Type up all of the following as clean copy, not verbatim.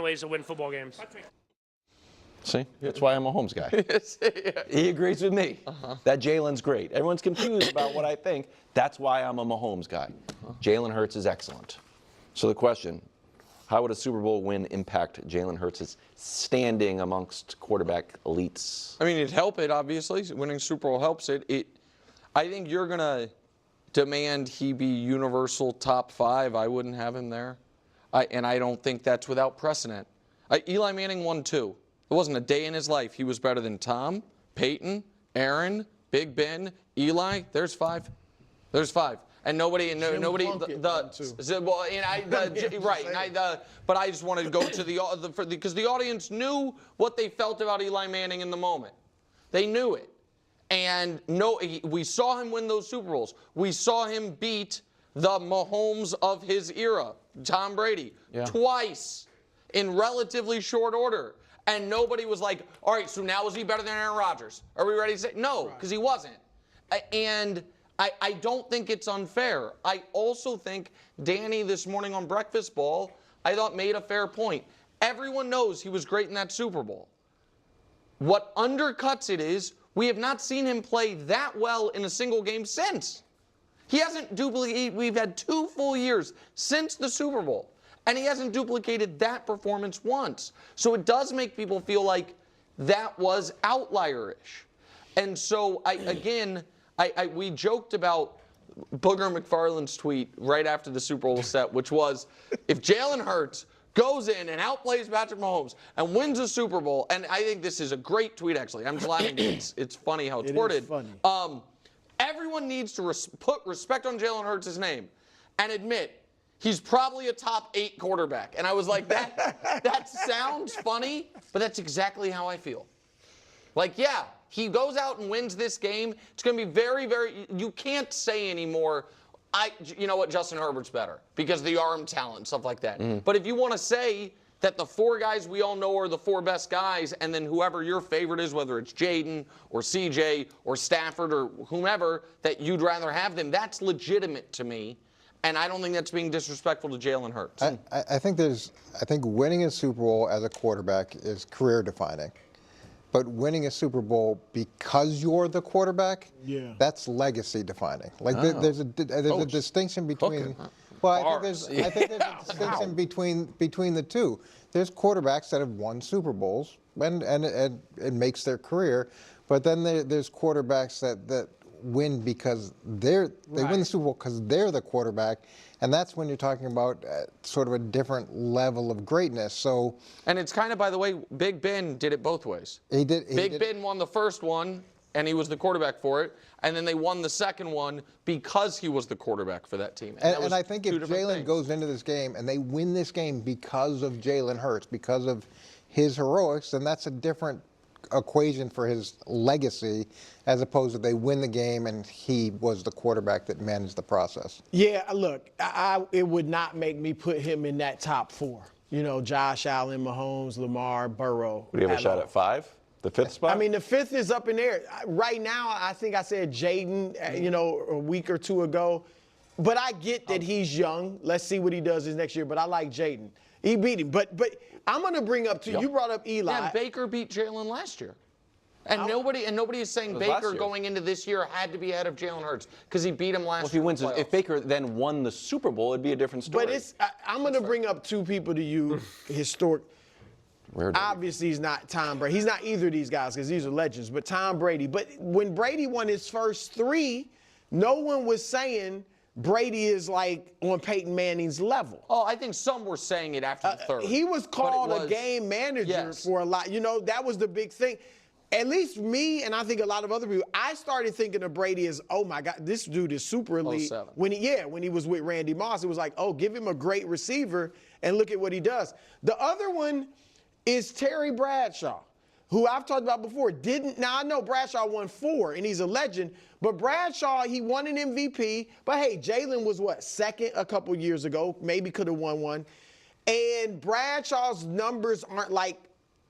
different ways to win football games. See, that's why I'm a Mahomes guy. He agrees with me that Jalen's great. Everyone's confused about what I think. That's why I'm a Mahomes guy. Jalen Hurts is excellent. So the question, how would a Super Bowl win impact Jalen Hurts' standing amongst quarterback elites? I mean, it'd help it, obviously. Winning Super Bowl helps it. I think you're going to demand he be universal top 5. I wouldn't have him there. And I don't think that's without precedent. Eli Manning won 2. It wasn't a day in his life he was better than Tom, Peyton, Aaron, Big Ben, Eli. There's 5. There's 5. And nobody, but I just wanted to go to because the audience knew what they felt about Eli Manning in the moment. They knew it. And we saw him win those Super Bowls. We saw him beat the Mahomes of his era, Tom Brady, twice in relatively short order. And nobody was like, all right, so now is he better than Aaron Rodgers? Are we ready to say? No, because he wasn't. And I don't think it's unfair. I also think Danny this morning on Breakfast Ball, I thought made a fair point. Everyone knows he was great in that Super Bowl. What undercuts it is we have not seen him play that well in a single game since. He hasn't duplicated. We've had 2 full years since the Super Bowl. And he hasn't duplicated that performance once. So it does make people feel like that was outlier-ish. And so, we joked about Booger McFarland's tweet right after the Super Bowl set, which was, if Jalen Hurts goes in and outplays Patrick Mahomes and wins a Super Bowl, and I think this is a great tweet, actually. I'm just laughing. It's funny how it's worded. Funny. Everyone needs to put respect on Jalen Hurts' name and admit he's probably a top 8 quarterback. And I was like, that sounds funny, but that's exactly how I feel. Like, yeah, he goes out and wins this game. It's going to be very, very, you can't say anymore, you know what, Justin Herbert's better because of the arm talent, stuff like that. But if you want to say that the 4 guys we all know are the 4 best guys, and then whoever your favorite is, whether it's Jaden or CJ or Stafford or whomever, that you'd rather have them, that's legitimate to me. And I don't think that's being disrespectful to Jalen Hurts. I think winning a Super Bowl as a quarterback is career defining. But winning a Super Bowl because you're the quarterback, that's legacy defining. Like there's a distinction between. Well, I think there's a distinction between the two. There's quarterbacks that have won Super Bowls and it makes their career, but then there's quarterbacks that win because they win the Super Bowl because they're the quarterback, and that's when you're talking about sort of a different level of greatness. So, and it's kind of, by the way, Big Ben did it both ways. He did. Big Ben won the first one, and he was the quarterback for it, and then they won the second one because he was the quarterback for that team. And I think if Jalen goes into this game and they win this game because of Jalen Hurts, because of his heroics, then that's a different equation for his legacy, as opposed to they win the game and he was the quarterback that managed the process. Yeah, look, it would not make me put him in that top 4. You know, Josh Allen, Mahomes, Lamar, Burrow. Would you have a shot at 5? The 5th spot? I mean, the 5th is up in there. Right now, I think I said Jaden, you know, a week or 2 ago. But I get that he's young. Let's see what he does this next year. But I like Jaden. He beat him. But I'm going to bring up, you brought up Eli. Yeah, Baker beat Jalen last year. And nobody is saying Baker going into this year had to be ahead of Jalen Hurts because he beat him last year. If Baker then won the Super Bowl, it'd be a different story. But I'm going to bring up 2 people to you, historic. Obviously, he's not Tom Brady. He's not either of these guys because these are legends, but Tom Brady. But when Brady won his first 3, no one was saying Brady is like on Peyton Manning's level. Oh, I think some were saying it after the 3rd. He was called a game manager for a lot. You know, that was the big thing. At least me, and I think a lot of other people, I started thinking of Brady as, oh my God, this dude is super elite. When he was with Randy Moss, it was like, oh, give him a great receiver and look at what he does. The other one is Terry Bradshaw, who I've talked about before. Now I know Bradshaw won 4 and he's a legend, but Bradshaw, he won an MVP. But hey, Jalen was what, 2nd a couple years ago, maybe could have won 1. And Bradshaw's numbers aren't like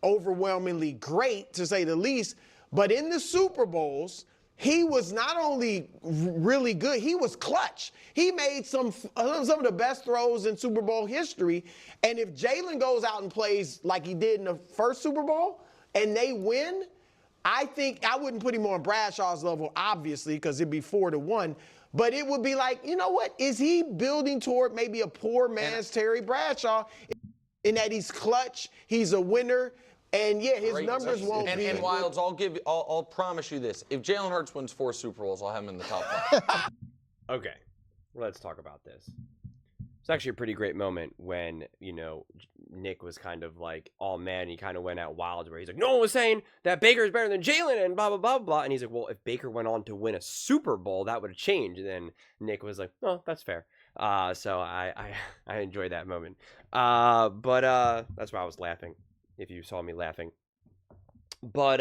overwhelmingly great, to say the least. But in the Super Bowls, he was not only really good, he was clutch. He made some of the best throws in Super Bowl history. And if Jalen goes out and plays like he did in the first Super Bowl and they win, I think I wouldn't put him on Bradshaw's level, obviously, because it'd be 4-1. But it would be like, you know what? Is he building toward maybe a poor man's Terry Bradshaw in that he's clutch, he's a winner, and yeah, his numbers won't be. And Wilds, I'll promise you this: if Jalen Hurts wins 4 Super Bowls, I'll have him in the top 5. Okay, let's talk about this. It's actually a pretty great moment when, Nick was kind of like all mad and he kind of went out wild where he's like, no one was saying that Baker is better than Jalen and blah, blah, blah, blah. And he's like, well, if Baker went on to win a Super Bowl, that would have changed. And then Nick was like, oh, that's fair. So I enjoyed that moment. But that's why I was laughing, if you saw me laughing. But,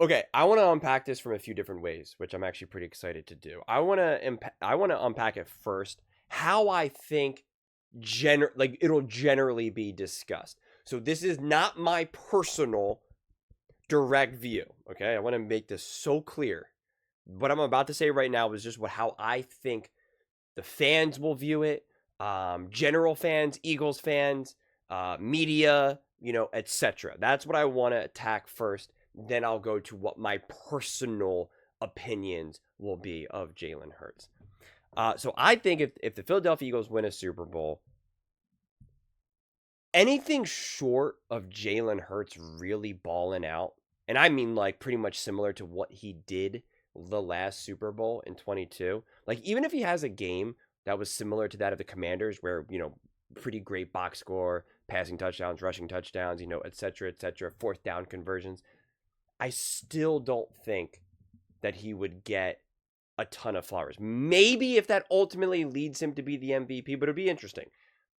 okay, I want to unpack this from a few different ways, which I'm actually pretty excited to do. I want to unpack it first, how I think it'll generally be discussed. So this is not my personal direct view, okay? I want to make this so clear. What I'm about to say right now is just how I think the fans will view it, general fans, Eagles fans, media, etc. That's what I want to attack first. Then I'll go to what my personal opinions will be of Jalen Hurts. So I think if the Philadelphia Eagles win a Super Bowl, anything short of Jalen Hurts really balling out, and I mean like pretty much similar to what he did the last Super Bowl in 22, like even if he has a game that was similar to that of the Commanders where, pretty great box score, passing touchdowns, rushing touchdowns, et cetera, 4th down conversions, I still don't think that he would get a ton of flowers. Maybe if that ultimately leads him to be the MVP, but it'd be interesting.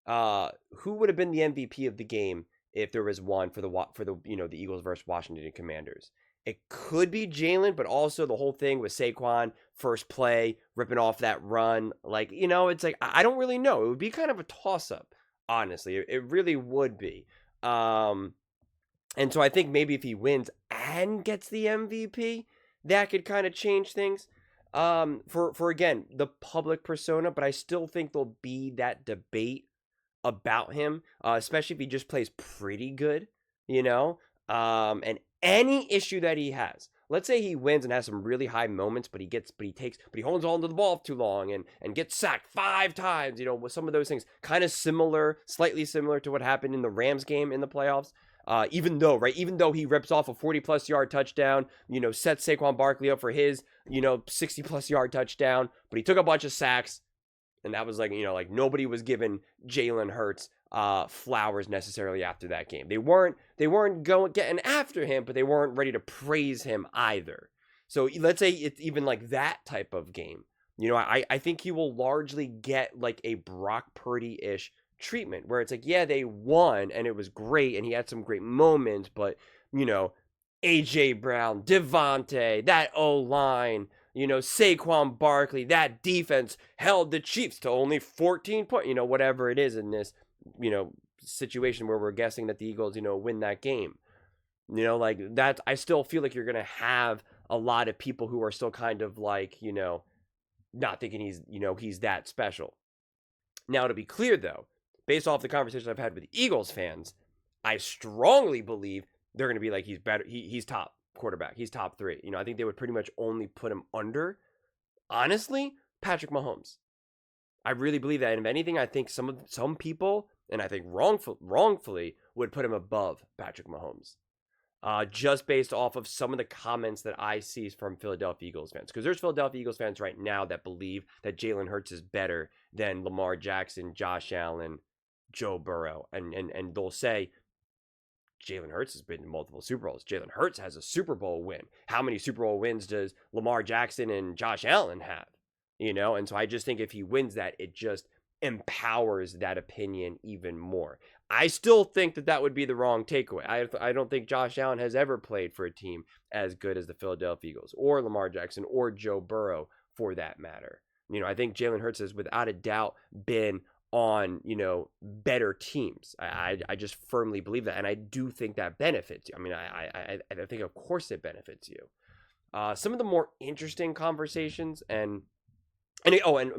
Who would have been the MVP of the game if there was one for the the Eagles versus Washington Commanders? It could be Jalen, but also the whole thing with Saquon, first play, ripping off that run. Like, it's like, I don't really know. It would be kind of a toss-up, honestly. It really would be. And so I think maybe if he wins and gets the MVP, that could kind of change things. For again, the public persona, but I still think there'll be that debate about him, especially if he just plays pretty good, and any issue that he has. Let's say he wins and has some really high moments, but he holds on to the ball too long and gets sacked 5 times, with some of those things kind of slightly similar to what happened in the Rams game in the playoffs. Even though he rips off a 40+ yard touchdown, sets Saquon Barkley up for his, 60+ yard touchdown, but he took a bunch of sacks, and that was like nobody was giving Jalen Hurts flowers necessarily after that game. They weren't getting after him, but they weren't ready to praise him either. So let's say it's even like that type of game. I think he will largely get like a Brock Purdy-ish treatment where it's like, yeah, they won and it was great and he had some great moments, but AJ Brown, Devontae, that O-line, Saquon Barkley, that defense held the Chiefs to only 14 points, whatever it is in this, situation where we're guessing that the Eagles, win that game. Like that, I still feel like you're going to have a lot of people who are still kind of like, not thinking he's that special. Now, to be clear though, based off the conversations I've had with Eagles fans, I strongly believe they're going to be like, he's better. He's top quarterback. He's top 3. I think they would pretty much only put him under, honestly, Patrick Mahomes. I really believe that. And if anything, I think some people, and I think wrongfully, would put him above Patrick Mahomes. Just based off of some of the comments that I see from Philadelphia Eagles fans. Because there's Philadelphia Eagles fans right now that believe that Jalen Hurts is better than Lamar Jackson, Josh Allen, Joe Burrow. And they'll say, Jalen Hurts has been in multiple Super Bowls. Jalen Hurts has a Super Bowl win. How many Super Bowl wins does Lamar Jackson and Josh Allen have? And so I just think if he wins that, it just empowers that opinion even more. I still think that would be the wrong takeaway. I don't think Josh Allen has ever played for a team as good as the Philadelphia Eagles or Lamar Jackson or Joe Burrow for that matter. I think Jalen Hurts has without a doubt been on, better teams. I just firmly believe that. And I do think that benefits you. I mean, I think of course it benefits you. Some of the more interesting conversations and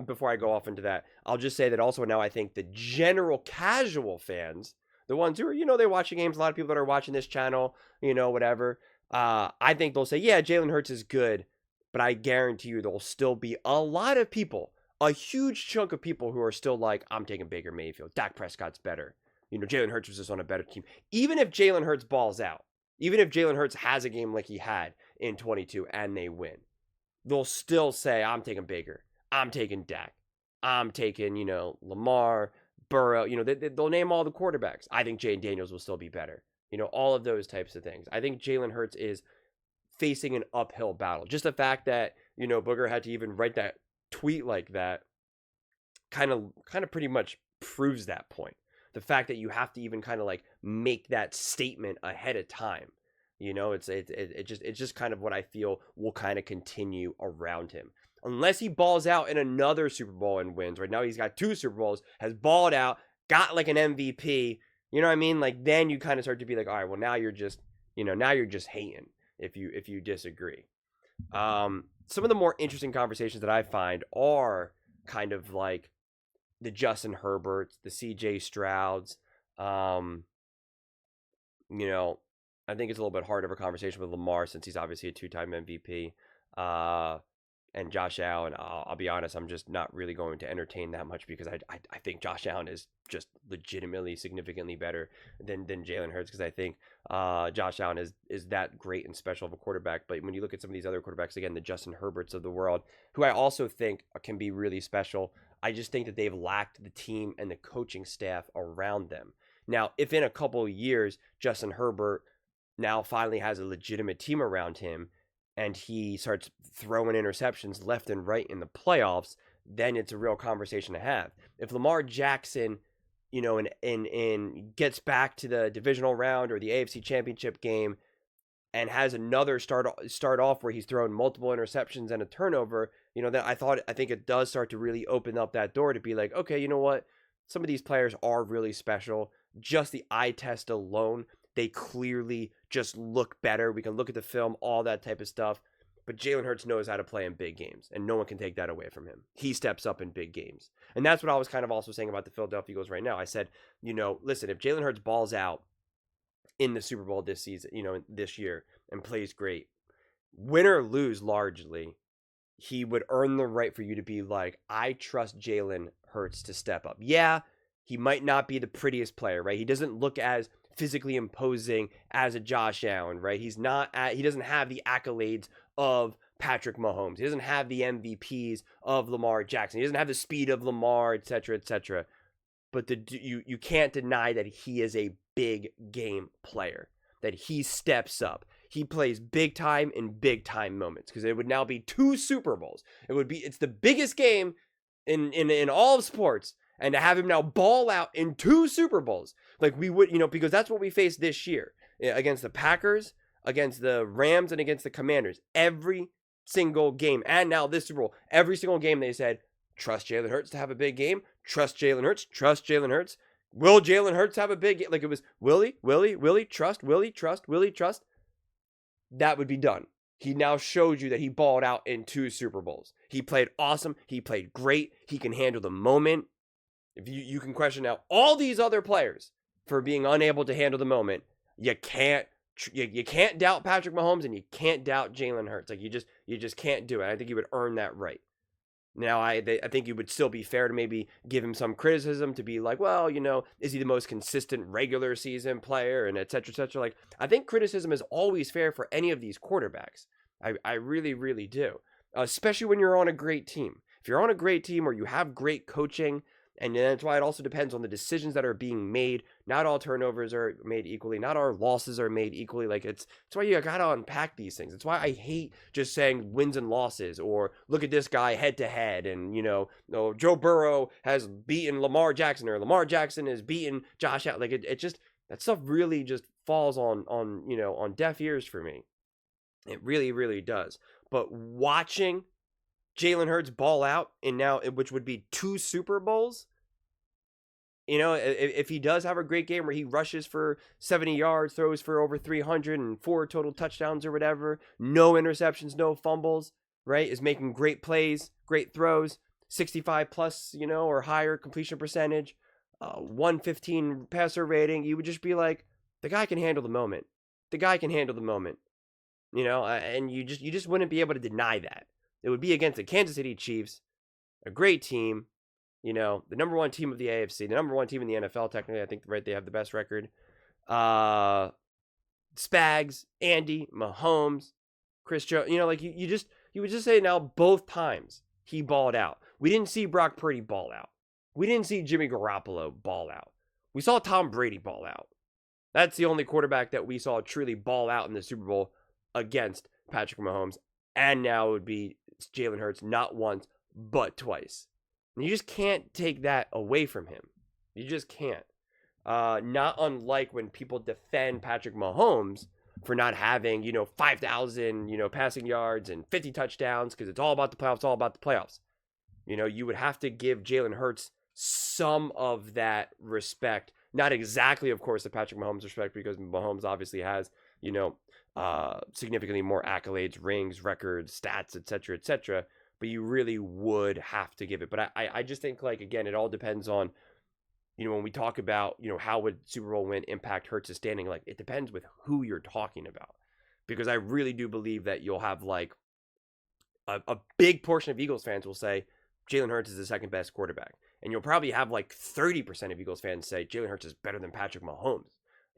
before I go off into that, I'll just say that also now I think the general casual fans, the ones who are, they watching games, a lot of people that are watching this channel, whatever, I think they'll say, yeah, Jalen Hurts is good, but I guarantee you there'll still be a lot of people, a huge chunk of people who are still like, I'm taking Baker Mayfield. Dak Prescott's better. Jalen Hurts was just on a better team. Even if Jalen Hurts balls out, even if Jalen Hurts has a game like he had in 22 and they win, they'll still say, I'm taking Baker. I'm taking Dak. I'm taking, Lamar, Burrow. They'll name all the quarterbacks. I think Jay Daniels will still be better. All of those types of things. I think Jalen Hurts is facing an uphill battle. Just the fact that, Booger had to even write that tweet like that kind of pretty much proves that point. The fact that you have to even kind of like make that statement ahead of time. It's just kind of what I feel will kind of continue around him. Unless he balls out in another Super Bowl and wins. Right now he's got 2 Super Bowls, has balled out, got like an MVP. You know what I mean? Like then you kind of start to be like, all right, well now you're just, now you're just hating if you disagree. Some of the more interesting conversations that I find are kind of like the Justin Herberts, the CJ Strouds. I think it's a little bit harder of a conversation with Lamar since he's obviously a 2-time MVP. And Josh Allen, I'll be honest, I'm just not really going to entertain that much because I think Josh Allen is just legitimately significantly better than Jalen Hurts because I think Josh Allen is that great and special of a quarterback. But when you look at some of these other quarterbacks, again, the Justin Herberts of the world, who I also think can be really special, I just think that they've lacked the team and the coaching staff around them. Now, if in a couple of years, Justin Herbert now finally has a legitimate team around him, and he starts throwing interceptions left and right in the playoffs, then it's a real conversation to have. If Lamar Jackson, and gets back to the divisional round or the AFC Championship game and has another start off where he's thrown multiple interceptions and a turnover, that I think it does start to really open up that door to be like, okay, you know what? Some of these players are really special. Just the eye test alone, they clearly just look better. We can look at the film, all that type of stuff. But Jalen Hurts knows how to play in big games, and no one can take that away from him. He steps up in big games. And that's what I was kind of also saying about the Philadelphia Eagles right now. I said, listen, if Jalen Hurts balls out in the Super Bowl this season, this year, and plays great, win or lose largely, he would earn the right for you to be like, I trust Jalen Hurts to step up. Yeah, he might not be the prettiest player, right? He doesn't look as physically imposing as a Josh Allen, right? He doesn't have the accolades of Patrick Mahomes. He doesn't have the MVPs of Lamar Jackson. He doesn't have the speed of Lamar, et cetera, et cetera. But you can't deny that he is a big game player, that he steps up. He plays big time in big time moments because it would now be 2 Super Bowls. It's the biggest game in all of sports. And to have him now ball out in 2 Super Bowls, like we would, because that's what we faced this year against the Packers, against the Rams, and against the Commanders. Every single game, and now this Super Bowl, every single game they said, trust Jalen Hurts to have a big game. Trust Jalen Hurts. Trust Jalen Hurts. Will Jalen Hurts have a big game? Like it was Willie, trust, Willie, trust, Willie, trust. That would be done. He now showed you that he balled out in 2 Super Bowls. He played awesome. He played great. He can handle the moment. If you can question now all these other players for being unable to handle the moment, you can't doubt Patrick Mahomes and you can't doubt Jalen Hurts. Like you just can't do it. I think he would earn that right. Now I think it would still be fair to maybe give him some criticism to be like, well, is he the most consistent regular season player and et cetera, et cetera. Like I think criticism is always fair for any of these quarterbacks. I really, really do, especially when you're on a great team. If you're on a great team or you have great coaching. And that's why it also depends on the decisions that are being made. Not all turnovers are made equally. Not all losses are made equally. Like it's why you got to unpack these things. It's why I hate just saying wins and losses or look at this guy head to head. And, Joe Burrow has beaten Lamar Jackson or Lamar Jackson has beaten Josh Allen. Like it just, that stuff really just falls on deaf ears for me. It really, really does. But watching Jalen Hurts ball out which would be 2 Super Bowls, You know, if he does have a great game where he rushes for 70 yards, throws for over 300 and 4 total touchdowns or whatever, no interceptions, no fumbles, right? Is making great plays, great throws, 65 plus, you know, or higher completion percentage, 115 passer rating, you would just be like, the guy can handle the moment. The guy can handle the moment. You know, and you just wouldn't be able to deny that. It would be against the Kansas City Chiefs, a great team, you know, the number 1 team of the AFC, the number 1 team in the NFL, technically. I think, right, they have the best record. Spags, Andy, Mahomes, Chris Jones. You know, like, you would just say now both times he balled out. We didn't see Brock Purdy ball out. We didn't see Jimmy Garoppolo ball out. We saw Tom Brady ball out. That's the only quarterback that we saw truly ball out in the Super Bowl against Patrick Mahomes. And now it would be Jalen Hurts, not once, but twice. And you just can't take that away from him. You just can't. Not unlike when people defend Patrick Mahomes for not having, 5,000, passing yards and 50 touchdowns because it's all about the playoffs, all about the playoffs. You would have to give Jalen Hurts some of that respect. Not exactly, of course, the Patrick Mahomes respect, because Mahomes obviously has, significantly more accolades, rings, records, stats, etc. But you really would have to give it. But I just think, like, again, it all depends on, when we talk about, how would Super Bowl win impact Hurts' standing, like, it depends with who you're talking about. Because I really do believe that you'll have, like, a big portion of Eagles fans will say Jalen Hurts is the second best quarterback. And you'll probably have, like, 30% of Eagles fans say Jalen Hurts is better than Patrick Mahomes,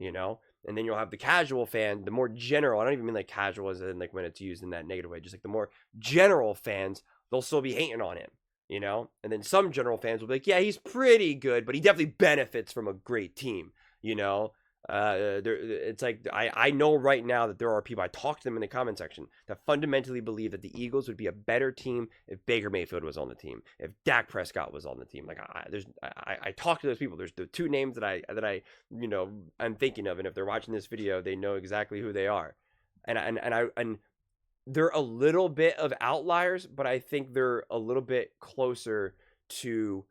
And then you'll have the casual fan, the more general, I don't even mean like casual as in like when it's used in that negative way, just like the more general fans, they'll still be hating on him, And then some general fans will be like, yeah, he's pretty good, but he definitely benefits from a great team, It's like, I know right now that there are people, I talked to them in the comment section, that fundamentally believe that the Eagles would be a better team if Baker Mayfield was on the team, if Dak Prescott was on the team. Like, I talked to those people. There's the 2 names that I'm thinking of, and if they're watching this video, they know exactly who they are. And they're a little bit of outliers, but I think they're a little bit closer to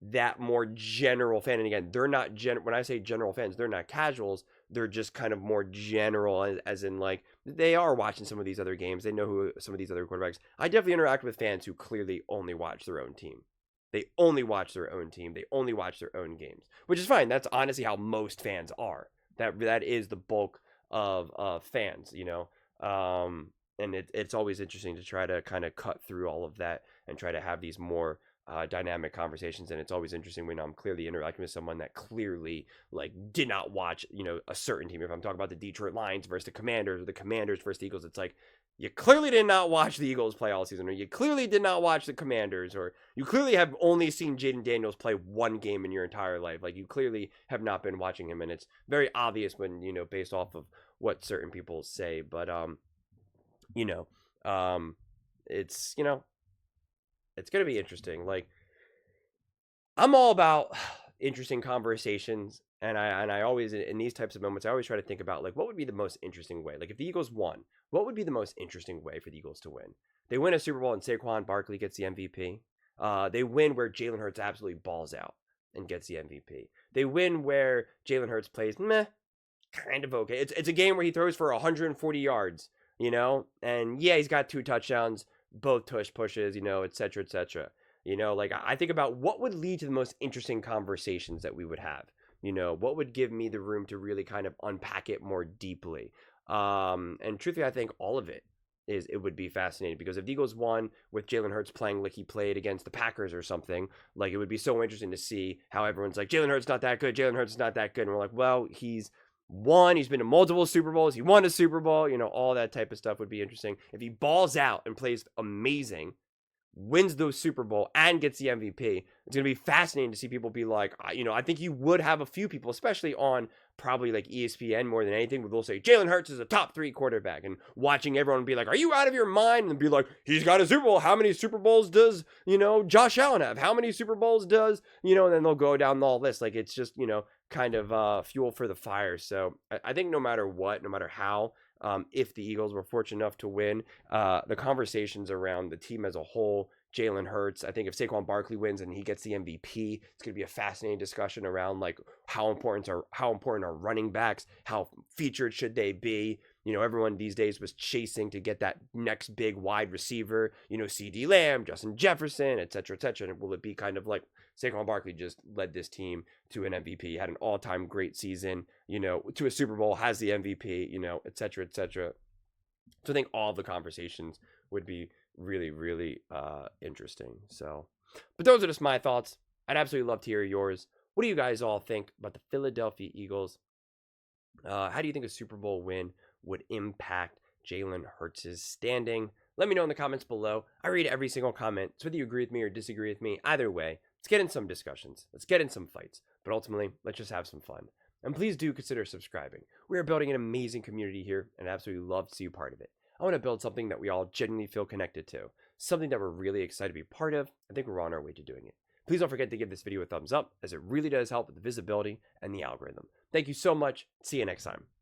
that more general fan. And again, they're not when I say general fans, they're not casuals. They're just kind of more general, as in, like, they are watching some of these other games. They know who some of these other quarterbacks. I definitely interact with fans who clearly only watch their own team. They only watch their own team. They only watch their own games, which is fine. That's honestly how most fans are. That is the bulk of fans, and it's always interesting to try to kind of cut through all of that and try to have these more dynamic conversations. And it's always interesting when I'm clearly interacting with someone that clearly, like, did not watch, a certain team. If I'm talking about the Detroit Lions versus the Commanders, or the Commanders versus the Eagles, it's like, you clearly did not watch the Eagles play all season, or you clearly did not watch the Commanders, or you clearly have only seen Jaden Daniels play 1 game in your entire life. Like, you clearly have not been watching him, and it's very obvious when, based off of what certain people say. But it's, it's going to be interesting. Like, I'm all about interesting conversations. And I always, in these types of moments, I always try to think about, like, what would be the most interesting way? Like, if the Eagles won, what would be the most interesting way for the Eagles to win? They win a Super Bowl and Saquon Barkley gets the MVP. They win where Jalen Hurts absolutely balls out and gets the MVP. They win where Jalen Hurts plays kind of okay. It's a game where he throws for 140 yards, and yeah, he's got 2 touchdowns, both tush pushes, etc. Like, I think about what would lead to the most interesting conversations that we would have. What would give me the room to really kind of unpack it more deeply. And truthfully, I think all of it would be fascinating, because if the Eagles won with Jalen Hurts playing like he played against the Packers or something, like, it would be so interesting to see how everyone's like, Jalen Hurts not that good, Jalen Hurts is not that good. And we're like, well, he's been to multiple Super Bowls, he won a Super Bowl, all that type of stuff would be interesting. If he balls out and plays amazing, wins the Super Bowl and gets the MVP, it's going to be fascinating to see people be like, I think you would have a few people, especially on probably like ESPN more than anything, where they'll say Jalen Hurts is a top 3 quarterback, and watching everyone be like, are you out of your mind? And be like, he's got a Super Bowl. How many Super Bowls does, Josh Allen have? How many Super Bowls does, and then they'll go down all this. Like, it's just, kind of fuel for the fire. So I think no matter what, no matter how, if the Eagles were fortunate enough to win, the conversations around the team as a whole, Jalen Hurts. I think if Saquon Barkley wins and he gets the MVP, it's going to be a fascinating discussion around like how important are running backs, how featured should they be. You know, everyone these days was chasing to get that next big wide receiver, you know, CD Lamb, Justin Jefferson, et cetera, et cetera. And will it be kind of like Saquon Barkley just led this team to an MVP, had an all-time great season, you know, to a Super Bowl, has the MVP, you know, et cetera, et cetera. So I think all the conversations would be really, really interesting. So, but those are just my thoughts. I'd absolutely love to hear yours. What do you guys all think about the Philadelphia Eagles? How do you think a Super Bowl win would impact Jalen Hurts' standing? Let me know in the comments below. I read every single comment. So whether you agree with me or disagree with me, either way, let's get in some discussions. Let's get in some fights. But ultimately, let's just have some fun. And please do consider subscribing. We are building an amazing community here, and I absolutely love to see you part of it. I want to build something that we all genuinely feel connected to, something that we're really excited to be part of. I think we're on our way to doing it. Please don't forget to give this video a thumbs up, as it really does help with the visibility and the algorithm. Thank you so much. See you next time.